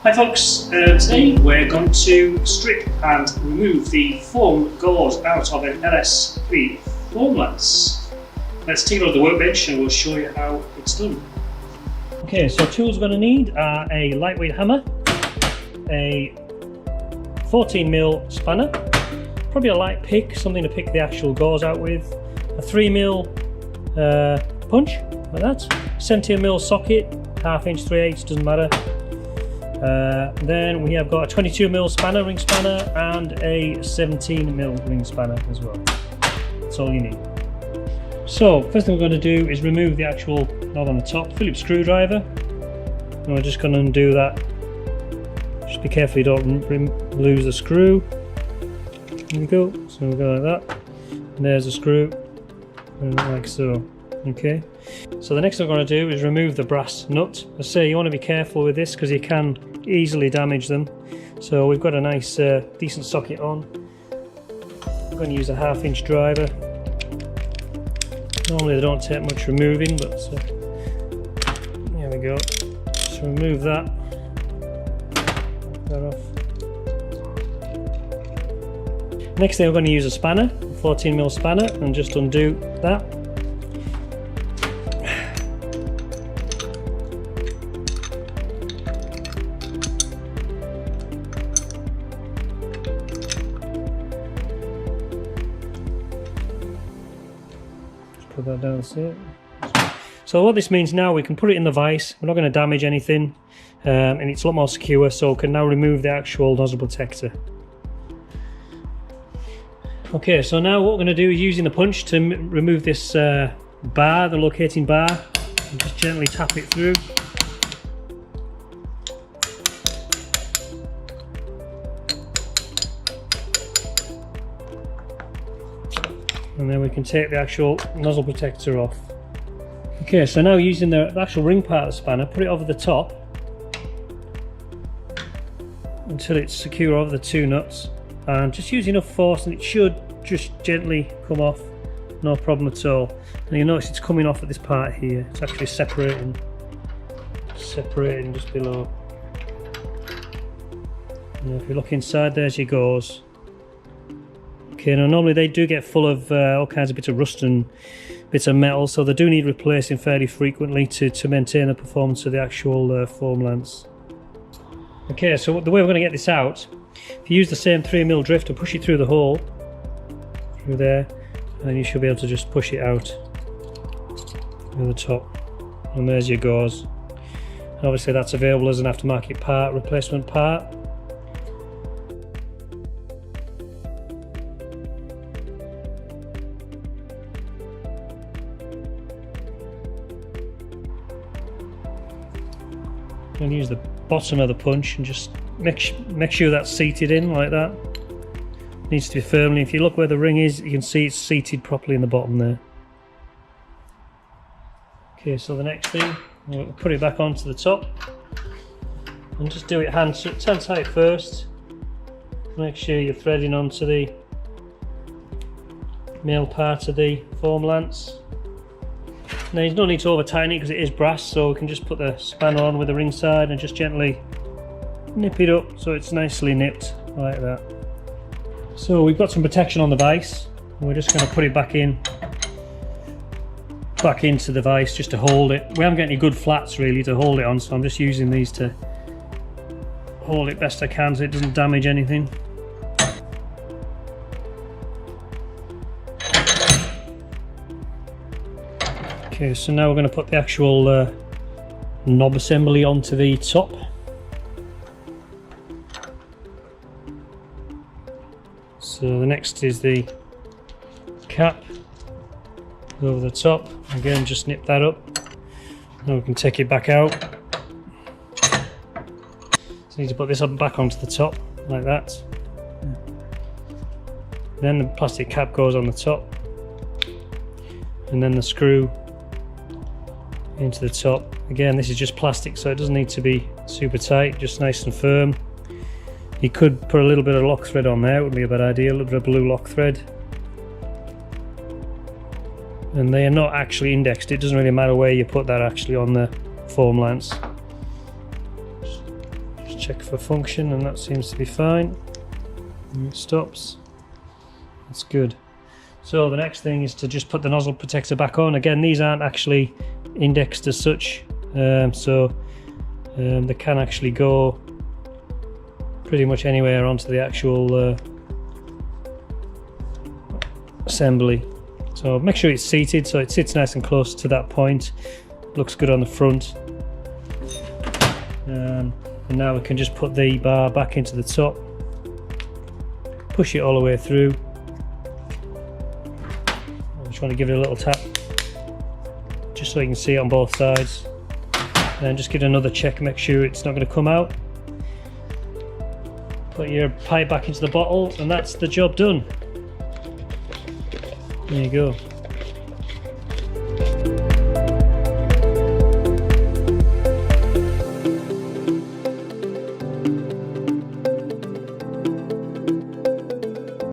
Hi folks, today we're going to strip and remove the foam gauze out of an LS3 foam lens. Let's take it off the workbench and we'll show you how it's done. Okay, so tools we're going to need are a lightweight hammer, a 14mm spanner, probably a light pick, something to pick the actual gauze out with, a 3mm punch, like that, 17mm socket, 1/2 inch, 3/8, doesn't matter. Then we have got a 22mm spanner, ring spanner, and a 17mm ring spanner as well. That's all you need. So first thing we're going to do is remove the actual knob on the top, Phillips screwdriver, and we're just going to undo that. Just be careful you don't lose the screw. There we go. So we'll go like that, and there's the screw, and like so. Okay. So the next thing we're going to do is remove the brass nut. I say you want to be careful with this because you can easily damage them. So we've got a nice decent socket on. I'm going to use a 1/2 inch driver. Normally they don't take much removing, but there we go. So remove that. Knock that off. Next thing we're going to use a spanner, a 14mm spanner, and just undo that. Put that down, see it. So what this means now, we can put it in the vise. We're not going to damage anything, and it's a lot more secure, so we can now remove the actual nozzle protector. Okay, so now what we're going to do is using the punch to remove this bar, the locating bar, and just gently tap it through. And then we can take the actual nozzle protector off. Okay, so now using the actual ring part of the spanner, put it over the top until it's secure over the two nuts, and just use enough force and it should just gently come off, no problem at all. And you'll notice it's coming off at this part here, it's actually separating just below. And if you look inside, there's your gauze. Okay, now normally they do get full of all kinds of bits of rust and bits of metal, so they do need replacing fairly frequently to maintain the performance of the actual foam lens. Okay, so the way we're going to get this out, if you use the same 3mm drift and push it through the hole, through there, and you should be able to just push it out through the top. And there's your gauze. And obviously that's available as an aftermarket part, replacement part. And use the bottom of the punch and just make sure that's seated in like that. It needs to be firmly. If you look where the ring is, you can see it's seated properly in the bottom there. Okay, so the next thing, we'll put it back onto the top and just do it hand tight first. Make sure you're threading onto the male part of the foam lance. Now there's no need to over tighten it because it is brass, so we can just put the spanner on with the ring side and just gently nip it up so it's nicely nipped like that. So we've got some protection on the vise, and we're just going to put it back into the vise just to hold it. We haven't got any good flats really to hold it on, so I'm just using these to hold it best I can so it doesn't damage anything. Okay, so now we're going to put the actual knob assembly onto the top. So the next is the cap over the top. Again, just nip that up. Now we can take it back out. So you need to put this up back onto the top like that. Then the plastic cap goes on the top, and then the screw into the top. Again, this is just plastic, so it doesn't need to be super tight, just nice and firm. You could put a little bit of lock thread on there, it would be a bad idea, a little bit of blue lock thread. And they are not actually indexed, it doesn't really matter where you put that actually on the foam lance. Just check for function, and that seems to be fine. And it stops. That's good. So the next thing is to just put the nozzle protector back on. Again, these aren't actually indexed as such, so they can actually go pretty much anywhere onto the actual assembly. So make sure it's seated so it sits nice and close to that point. Looks good on the front. And now we can just put the bar back into the top, push it all the way through. I just want to give it a little tap just so you can see it on both sides, and then just give it another check, make sure it's not going to come out. Put your pipe back into the bottle, and that's the job done. There you go.